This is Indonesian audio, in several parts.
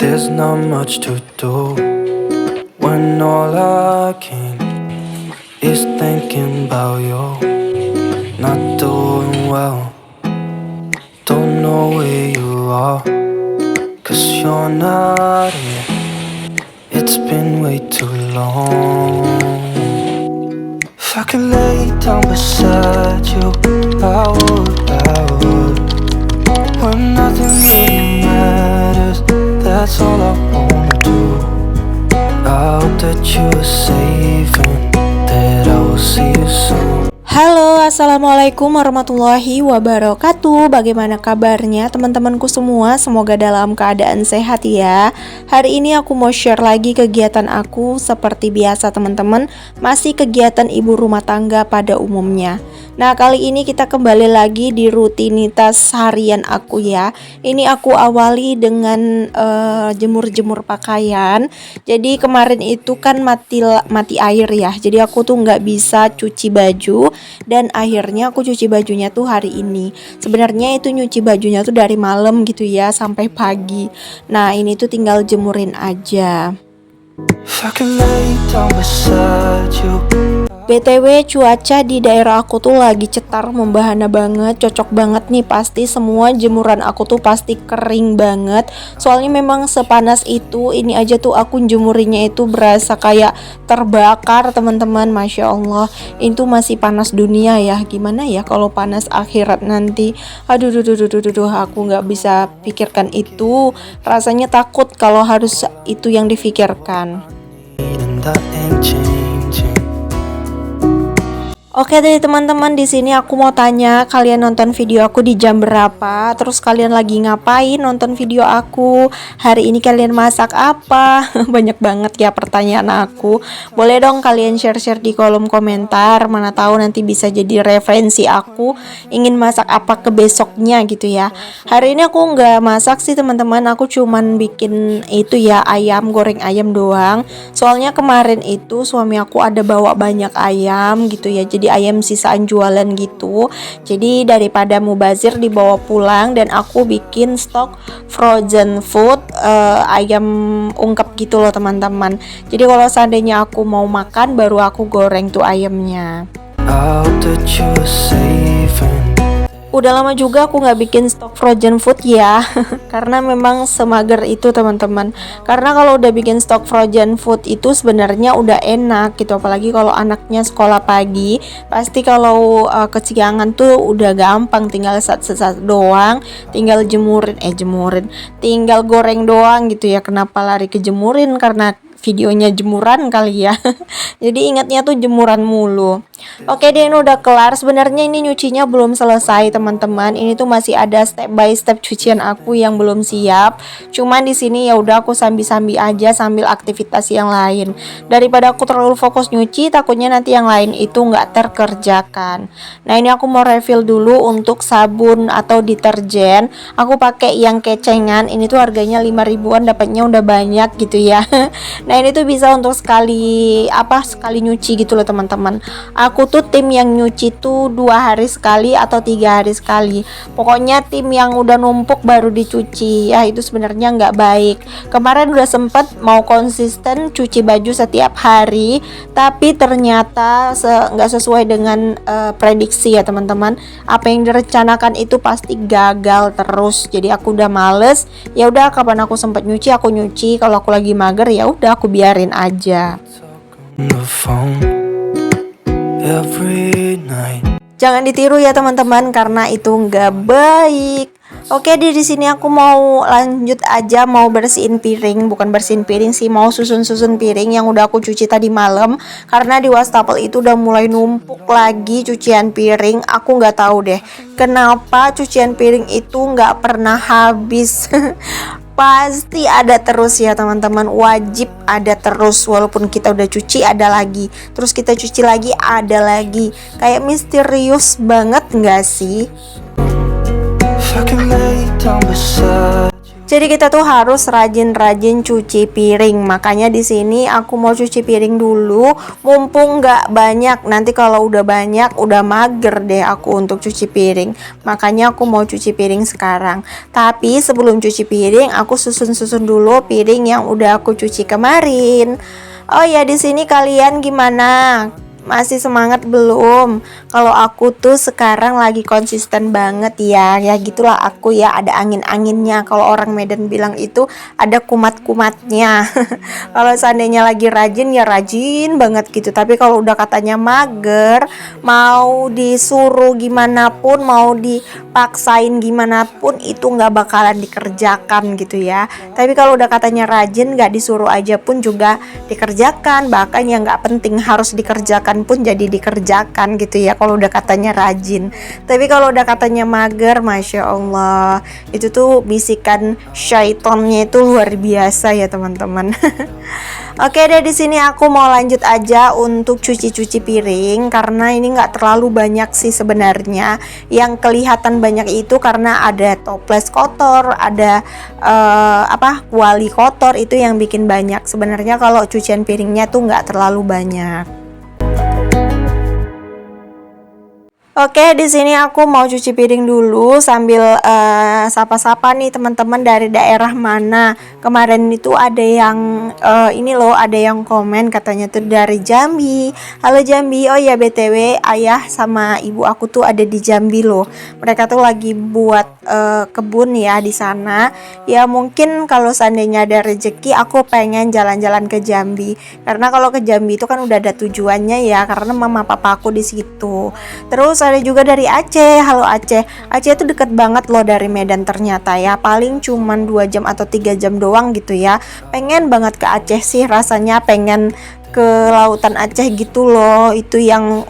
There's not much to do when all I can is thinking about you. Not doing well, don't know where you are, 'cause you're not here. It's been way too long. If I could lay down beside you, I would. When nothing really matters, that's all I wanna do. I hope that you are safe and that I will see you soon. Halo, assalamualaikum warahmatullahi wabarakatuh. Bagaimana kabarnya teman-temanku semua? Semoga dalam keadaan sehat ya. Hari ini aku mau share lagi kegiatan aku. Seperti biasa teman-teman, masih kegiatan ibu rumah tangga pada umumnya. Nah, kali ini kita kembali lagi di rutinitas harian aku ya. Ini aku awali dengan jemur-jemur pakaian. Jadi kemarin itu kan mati air ya. Jadi aku tuh nggak bisa cuci baju. Dan akhirnya aku cuci bajunya tuh hari ini. Sebenarnya itu nyuci bajunya tuh dari malam gitu ya sampai pagi. Nah, ini tuh tinggal jemurin aja. BTW cuaca di daerah aku tuh lagi cetar membahana banget, cocok banget nih, pasti semua jemuran aku tuh pasti kering banget. Soalnya memang sepanas itu, ini aja tuh aku jemurinnya itu berasa kayak terbakar teman-teman. Masya Allah, itu masih panas dunia ya. Gimana ya kalau panas akhirat nanti? Aduh, aku nggak bisa pikirkan itu. Rasanya takut kalau harus itu yang difikirkan. Oke deh teman-teman, di sini aku mau tanya, kalian nonton video aku di jam berapa? Terus kalian lagi ngapain nonton video aku? Hari ini kalian masak apa? Banyak banget ya pertanyaan aku. Boleh dong kalian share-share di kolom komentar. Mana tahu nanti bisa jadi referensi aku ingin masak apa ke besoknya gitu ya. Hari ini aku nggak masak sih teman-teman. Aku cuman bikin itu ya, goreng ayam doang. Soalnya kemarin itu suami aku ada bawa banyak ayam gitu ya. Jadi ayam sisaan jualan gitu. Jadi daripada mubazir dibawa pulang, dan aku bikin stok frozen food ayam ungkep gitu loh teman-teman. Jadi kalau seandainya aku mau makan baru aku goreng tuh ayamnya. Udah lama juga aku nggak bikin stok frozen food ya. Karena memang semager itu teman-teman. Karena kalau udah bikin stok frozen food itu sebenarnya udah enak gitu. Apalagi kalau anaknya sekolah pagi, pasti kalau kesiangan tuh udah gampang, tinggal sat doang, tinggal jemurin, tinggal goreng doang gitu ya. Kenapa lari ke jemurin? Karena videonya jemuran kali ya. Jadi ingatnya tuh jemuran mulu. Oke deh, ini udah kelar. Sebenarnya ini nyucinya belum selesai teman-teman. Ini tuh masih ada step by step cucian aku yang belum siap. Cuman di sini ya udah aku sambil aja sambil aktivitas yang lain. Daripada aku terlalu fokus nyuci, takutnya nanti yang lain itu nggak terkerjakan. Nah, ini aku mau refill dulu untuk sabun atau deterjen. Aku pakai yang kecengan. Ini tuh harganya 5 ribuan, dapatnya udah banyak gitu ya. Nah, ini tuh bisa untuk sekali nyuci gitu loh teman-teman. Aku tuh tim yang nyuci tuh 2 hari sekali atau 3 hari sekali. Pokoknya tim yang udah numpuk baru dicuci ya, itu sebenarnya nggak baik. Kemarin udah sempet mau konsisten cuci baju setiap hari, tapi ternyata nggak sesuai dengan prediksi ya teman-teman. Apa yang direncanakan itu pasti gagal terus. Jadi aku udah males. Ya udah, kapan aku sempet nyuci aku nyuci. Kalau aku lagi mager ya udah aku biarin aja. Jangan ditiru ya teman-teman, karena itu nggak baik. Oke, di sini aku mau lanjut aja, mau bersihin piring, bukan bersihin piring sih, mau susun piring yang udah aku cuci tadi malam. Karena di wastafel itu udah mulai numpuk lagi cucian piring. Aku nggak tahu deh kenapa cucian piring itu nggak pernah habis. Pasti ada terus ya teman-teman, wajib ada terus. Walaupun kita udah cuci ada lagi, terus kita cuci lagi ada lagi. Kayak misterius banget nggak sih? Jadi kita tuh harus rajin-rajin cuci piring. Makanya di sini aku mau cuci piring dulu, mumpung nggak banyak. Nanti kalau udah banyak, udah mager deh aku untuk cuci piring. Makanya aku mau cuci piring sekarang. Tapi sebelum cuci piring, aku susun-susun dulu piring yang udah aku cuci kemarin. Oh ya, di sini kalian gimana? Masih semangat belum? Kalau aku tuh sekarang lagi konsisten banget ya. Ya gitulah aku ya, ada angin-anginnya. Kalau orang Medan bilang itu ada kumat-kumatnya. Kalau seandainya lagi rajin ya rajin banget gitu. Tapi kalau udah katanya mager, mau disuruh gimana pun, mau dipaksain gimana pun itu nggak bakalan dikerjakan gitu ya. Tapi kalau udah katanya rajin, nggak disuruh aja pun juga dikerjakan. Bahkan yang nggak penting harus dikerjakan pun jadi dikerjakan gitu ya kalau udah katanya rajin. Tapi kalau udah katanya mager, masya Allah, itu tuh bisikan syaitonnya itu luar biasa ya teman-teman. Oke deh, di sini aku mau lanjut aja untuk cuci-cuci piring karena ini nggak terlalu banyak sih sebenarnya. Yang kelihatan banyak itu karena ada toples kotor, ada kuali kotor, itu yang bikin banyak. Sebenarnya kalau cucian piringnya tuh nggak terlalu banyak. Oke, di sini aku mau cuci piring dulu sambil sapa-sapa nih teman-teman dari daerah mana. Kemarin itu ada yang ini loh, ada yang komen katanya tuh dari Jambi. Halo Jambi. Oh ya, BTW ayah sama ibu aku tuh ada di Jambi loh. Mereka tuh lagi buat kebun ya di sana. Ya mungkin kalau seandainya ada rezeki aku pengen jalan-jalan ke Jambi. Karena kalau ke Jambi itu kan udah ada tujuannya ya, karena mama papa aku di situ. Terus ada juga dari Aceh. Halo Aceh. Aceh itu deket banget loh dari Medan ternyata ya. Paling cuman 2 jam atau 3 jam doang gitu ya. Pengen banget ke Aceh sih, rasanya pengen ke lautan Aceh gitu loh. Itu yang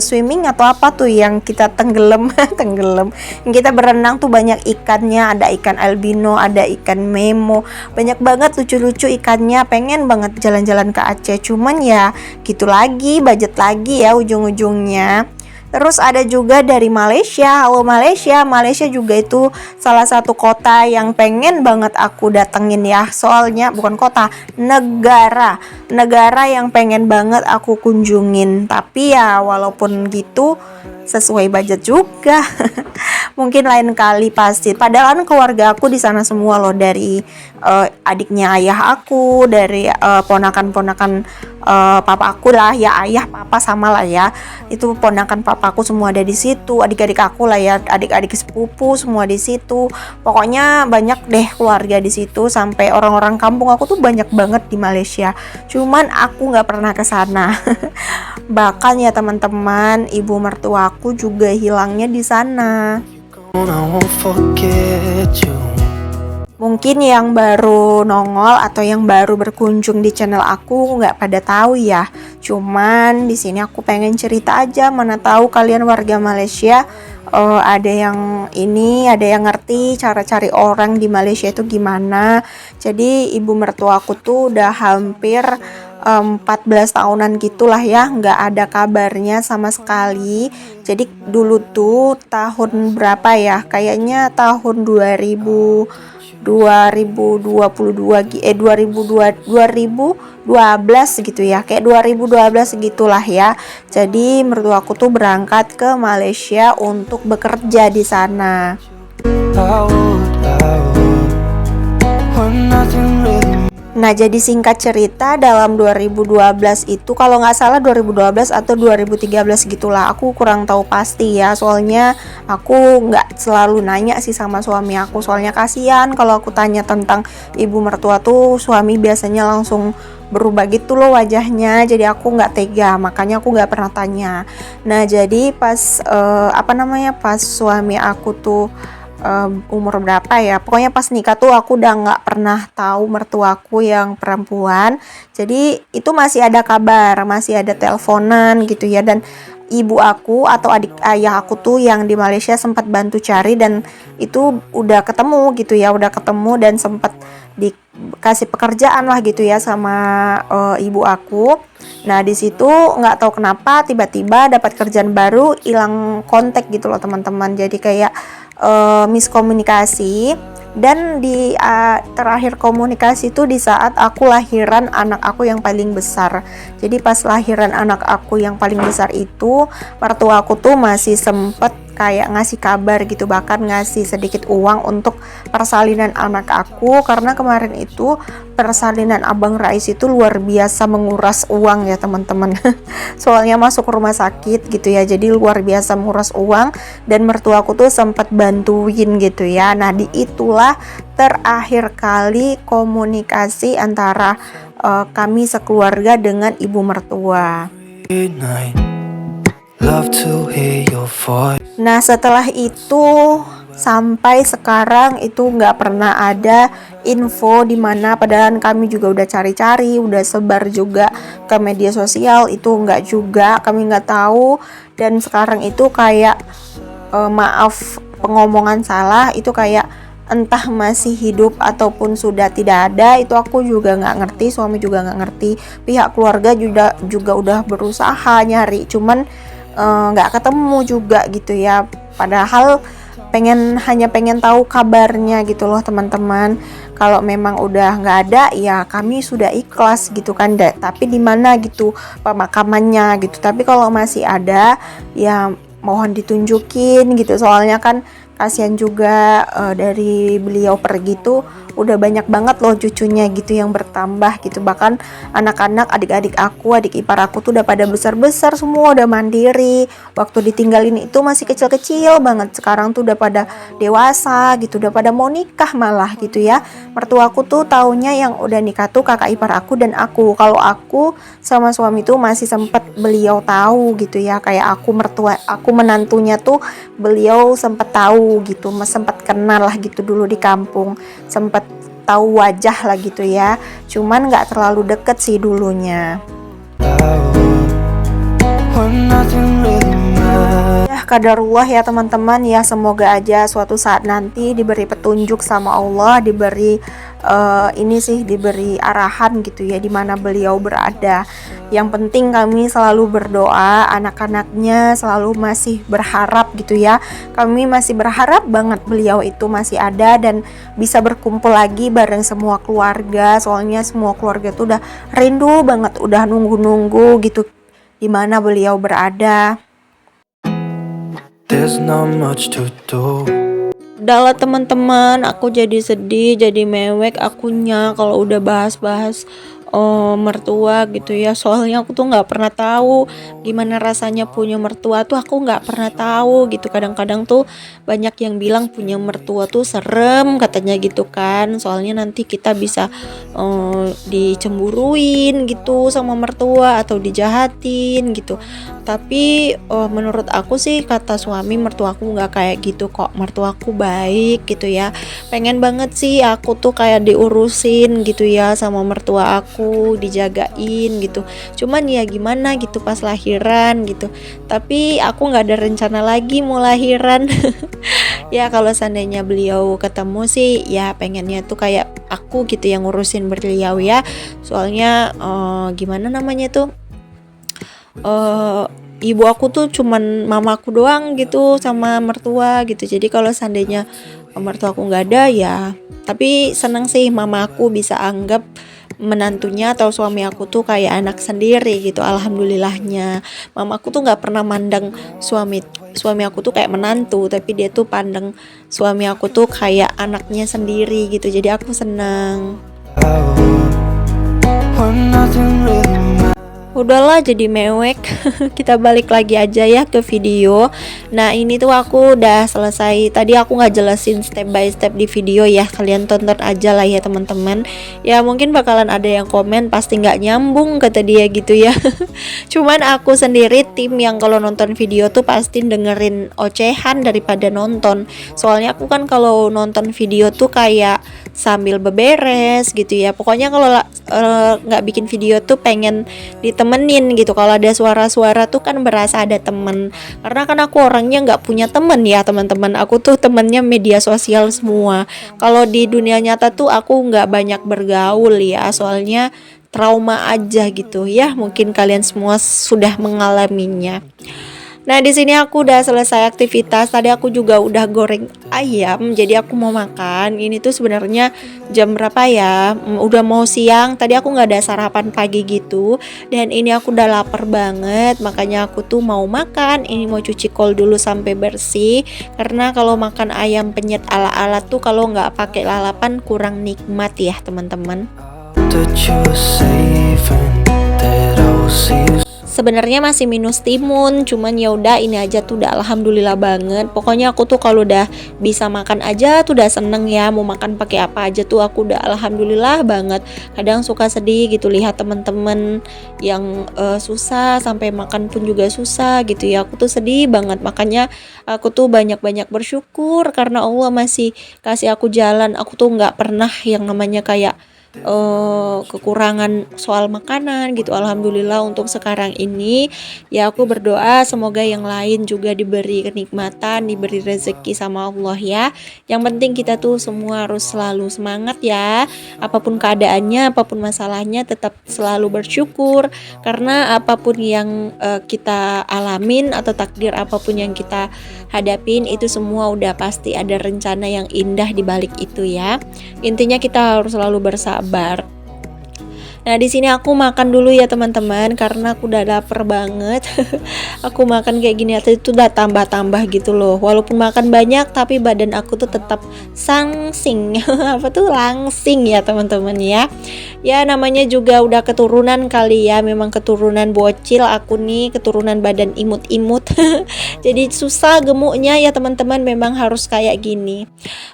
swimming atau apa tuh yang kita tenggelam tenggelam. Yang kita berenang tuh banyak ikannya, ada ikan albino, ada ikan memo. Banyak banget lucu-lucu ikannya. Pengen banget jalan-jalan ke Aceh. Cuman ya gitu lagi, budget lagi ya ujung-ujungnya. Terus ada juga dari Malaysia. Halo Malaysia. Malaysia juga itu salah satu kota yang pengen banget aku datengin ya. Soalnya bukan kota, negara. Negara yang pengen banget aku kunjungin. Tapi ya walaupun gitu sesuai budget juga. Mungkin lain kali pasti. Padahal kan keluarga aku di sana semua loh, dari adiknya ayah aku, dari ponakan-ponakan papa aku lah ya, ayah papa sama lah ya. Itu ponakan papa aku semua ada di situ, adik-adik aku lah ya, adik-adik sepupu semua di situ. Pokoknya banyak deh keluarga di situ, sampai orang-orang kampung aku tuh banyak banget di Malaysia. Cuman aku nggak pernah ke sana. Bahkan ya teman-teman, ibu mertua aku juga hilangnya di sana. Mungkin yang baru nongol atau yang baru berkunjung di channel aku nggak pada tahu ya. Cuman di sini aku pengen cerita aja, mana tahu kalian warga Malaysia ada yang ini, ada yang ngerti cara cari orang di Malaysia itu gimana. Jadi ibu mertua aku tuh udah hampir 14 tahunan gitulah ya, nggak ada kabarnya sama sekali. Jadi dulu tuh tahun berapa ya, kayaknya tahun 2012 gitu ya, kayak 2012 gitulah ya. Jadi mertua aku tuh berangkat ke Malaysia untuk bekerja di sana. Nah, jadi singkat cerita, dalam 2012 itu, kalau nggak salah 2012 atau 2013 gitulah, aku kurang tahu pasti ya, soalnya aku nggak selalu nanya sih sama suami aku, soalnya kasihan kalau aku tanya tentang ibu mertua tuh, suami biasanya langsung berubah gitu loh wajahnya, jadi aku nggak tega, makanya aku nggak pernah tanya. Nah, jadi pas pas suami aku tuh umur berapa ya, pokoknya pas nikah tuh aku udah nggak pernah tahu mertuaku yang perempuan. Jadi itu masih ada kabar, masih ada teleponan gitu ya, dan ibu aku atau adik ayah aku tuh yang di Malaysia sempat bantu cari, dan itu udah ketemu gitu ya, udah ketemu dan sempat dikasih pekerjaan lah gitu ya sama ibu aku. Nah di situ nggak tahu kenapa tiba-tiba dapat kerjaan baru, hilang kontak gitu loh teman-teman. Jadi kayak miskomunikasi. Dan di terakhir komunikasi itu di saat aku lahiran anak aku yang paling besar. Jadi pas lahiran anak aku yang paling besar itu, mertua aku tuh masih sempet kayak ngasih kabar gitu, bahkan ngasih sedikit uang untuk persalinan anak aku, karena kemarin itu persalinan Abang Rais itu luar biasa menguras uang ya teman-teman. Soalnya masuk rumah sakit gitu ya, jadi luar biasa menguras uang, dan mertuaku tuh sempat bantuin gitu ya. Nah, itulah terakhir kali komunikasi antara kami sekeluarga dengan ibu mertua. Midnight, love to hear your voice. Nah, setelah itu sampai sekarang itu nggak pernah ada info di mana, padahal kami juga udah cari-cari, udah sebar juga ke media sosial, itu nggak juga, kami nggak tahu. Dan sekarang itu kayak maaf pengomongan salah, itu kayak entah masih hidup ataupun sudah tidak ada, itu aku juga nggak ngerti, suami juga nggak ngerti, pihak keluarga juga udah berusaha nyari, cuman nggak ketemu juga gitu ya, padahal hanya pengen tahu kabarnya gitu loh teman-teman. Kalau memang udah nggak ada ya kami sudah ikhlas gitu kan, tapi di mana gitu pemakamannya gitu. Tapi kalau masih ada ya mohon ditunjukin gitu, soalnya kan kasihan juga dari beliau pergi tuh udah banyak banget loh cucunya gitu yang bertambah gitu, bahkan anak-anak adik-adik aku, adik ipar aku tuh udah pada besar-besar semua, udah mandiri. Waktu ditinggalin itu masih kecil-kecil banget, sekarang tuh udah pada dewasa gitu, udah pada mau nikah malah gitu ya. Mertuaku tuh taunya yang udah nikah tuh kakak ipar aku dan aku. Kalau aku sama suami tuh masih sempet beliau tahu gitu ya, kayak aku menantunya tuh beliau sempet tahu gitu, sempet kenal lah gitu dulu di kampung, sempet tahu wajah lah gitu ya, cuman nggak terlalu deket sih dulunya. Ya kadarullah ya teman-teman ya, semoga aja suatu saat nanti diberi petunjuk sama Allah, diberi diberi arahan gitu ya, di mana beliau berada. Yang penting kami selalu berdoa, anak-anaknya selalu masih berharap gitu ya. Kami masih berharap banget beliau itu masih ada dan bisa berkumpul lagi bareng semua keluarga. Soalnya semua keluarga tuh udah rindu banget, udah nunggu-nunggu gitu di mana beliau berada. There's not much to do. Udahlah teman-teman, aku jadi sedih, jadi mewek akunya kalau udah bahas-bahas mertua gitu ya. Soalnya aku tuh nggak pernah tahu gimana rasanya punya mertua tuh, aku nggak pernah tahu gitu. Kadang-kadang tuh banyak yang bilang punya mertua tuh serem katanya gitu kan, soalnya nanti kita bisa dicemburuin gitu sama mertua atau dijahatin gitu. Tapi menurut aku sih, kata suami, mertuaku nggak kayak gitu kok, mertuaku baik gitu ya. Pengen banget sih aku tuh kayak diurusin gitu ya sama mertua aku, dijagain gitu. Cuman ya gimana gitu pas lahiran gitu. Tapi aku nggak ada rencana lagi mau lahiran. Ya kalau seandainya beliau ketemu sih ya pengennya tuh kayak aku gitu yang ngurusin beliau ya. Soalnya gimana namanya tuh, ibu aku tuh cuman mamaku doang gitu sama mertua gitu. Jadi kalau seandainya mertua aku nggak ada ya, tapi seneng sih mama aku bisa anggap menantunya atau suami aku tuh kayak anak sendiri gitu. Alhamdulillahnya mama aku tuh nggak pernah mandang suami aku tuh kayak menantu, tapi dia tuh pandang suami aku tuh kayak anaknya sendiri gitu. Jadi aku senang. When nothing really matters. Udahlah jadi mewek. Kita balik lagi aja ya ke video. Nah ini tuh aku udah selesai. Tadi aku nggak jelasin step by step di video ya, kalian tonton aja lah ya teman-teman. Ya mungkin bakalan ada yang komen pasti nggak nyambung kata dia gitu ya. Cuman aku sendiri tim yang kalau nonton video tuh pasti dengerin ocehan daripada nonton. Soalnya aku kan kalau nonton video tuh kayak sambil beberes gitu ya. Pokoknya kalau nggak bikin video tuh pengen ditemenin gitu. Kalau ada suara-suara tuh kan berasa ada temen, karena kan aku orangnya nggak punya temen ya teman-teman. Aku tuh temennya media sosial semua. Kalau di dunia nyata tuh aku nggak banyak bergaul ya, soalnya trauma aja gitu ya. Mungkin kalian semua sudah mengalaminya. Nah, di sini aku udah selesai aktivitas. Tadi aku juga udah goreng ayam, jadi aku mau makan. Ini tuh sebenarnya jam berapa ya? Udah mau siang. Tadi aku nggak ada sarapan pagi gitu. Dan ini aku udah lapar banget, makanya aku tuh mau makan. Ini mau cuci kol dulu sampai bersih. Karena kalau makan ayam penyet ala-ala tuh kalau nggak pakai lalapan kurang nikmat ya, teman-teman. That you were safe and that I will see you. Sebenarnya masih minus timun, cuman ya udah ini aja tuh udah alhamdulillah banget. Pokoknya aku tuh kalau udah bisa makan aja tuh udah seneng ya. Mau makan pakai apa aja tuh aku udah alhamdulillah banget. Kadang suka sedih gitu lihat temen-temen yang susah sampai makan pun juga susah gitu ya. Aku tuh sedih banget. Makanya aku tuh banyak-banyak bersyukur karena Allah masih kasih aku jalan. Aku tuh nggak pernah yang namanya kayak kekurangan soal makanan gitu. Alhamdulillah untuk sekarang ini ya aku berdoa semoga yang lain juga diberi kenikmatan, diberi rezeki sama Allah ya. Yang penting kita tuh semua harus selalu semangat ya. Apapun keadaannya, apapun masalahnya tetap selalu bersyukur karena apapun yang kita alamin atau takdir apapun yang kita hadapin itu semua udah pasti ada rencana yang indah di balik itu ya. Intinya kita harus selalu bersabar. Nah, di sini aku makan dulu ya teman-teman karena aku udah lapar banget. Aku makan kayak gini aja itu udah tambah-tambah gitu loh. Walaupun makan banyak tapi badan aku tuh tetap sangsing. Apa tuh langsing ya teman-teman ya. Ya namanya juga udah keturunan kali ya. Memang keturunan bocil aku nih, keturunan badan imut-imut. Jadi susah gemuknya ya teman-teman, memang harus kayak gini.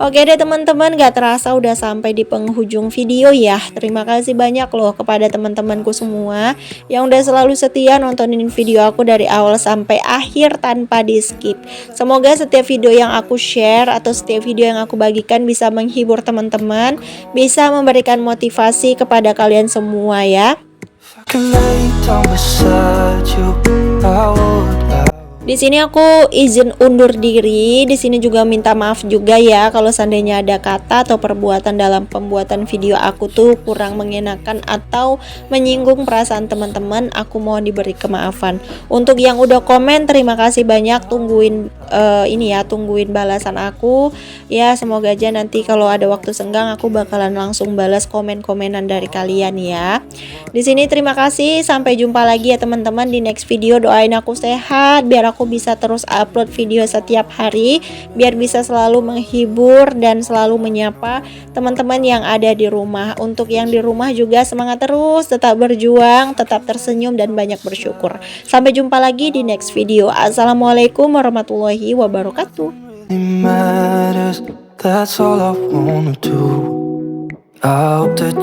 Oke deh teman-teman, gak terasa udah sampai di penghujung video ya. Terima kasih banyak loh kepada teman-temanku semua yang udah selalu setia nontonin video aku dari awal sampai akhir tanpa di skip. Semoga setiap video yang aku share atau setiap video yang aku bagikan bisa menghibur teman-teman, bisa memberikan motivasi kepada kalian semua ya. If I could lay down beside you, I would. Di sini aku izin undur diri. Di sini juga minta maaf juga ya kalau seandainya ada kata atau perbuatan dalam pembuatan video aku tuh kurang mengenakan atau menyinggung perasaan teman-teman. Aku mohon diberi kemaafan. Untuk yang udah komen terima kasih banyak. Tungguin tungguin balasan aku. Ya semoga aja nanti kalau ada waktu senggang aku bakalan langsung balas komen-komenan dari kalian ya. Di sini terima kasih. Sampai jumpa lagi ya teman-teman di next video. Doain aku sehat biar aku bisa terus upload video setiap hari, biar bisa selalu menghibur dan selalu menyapa teman-teman yang ada di rumah. Untuk yang di rumah juga semangat terus, tetap berjuang, tetap tersenyum dan banyak bersyukur. Sampai jumpa lagi di next video. Assalamualaikum warahmatullahi wabarakatuh. Matters, that's all I wanna do. I hope that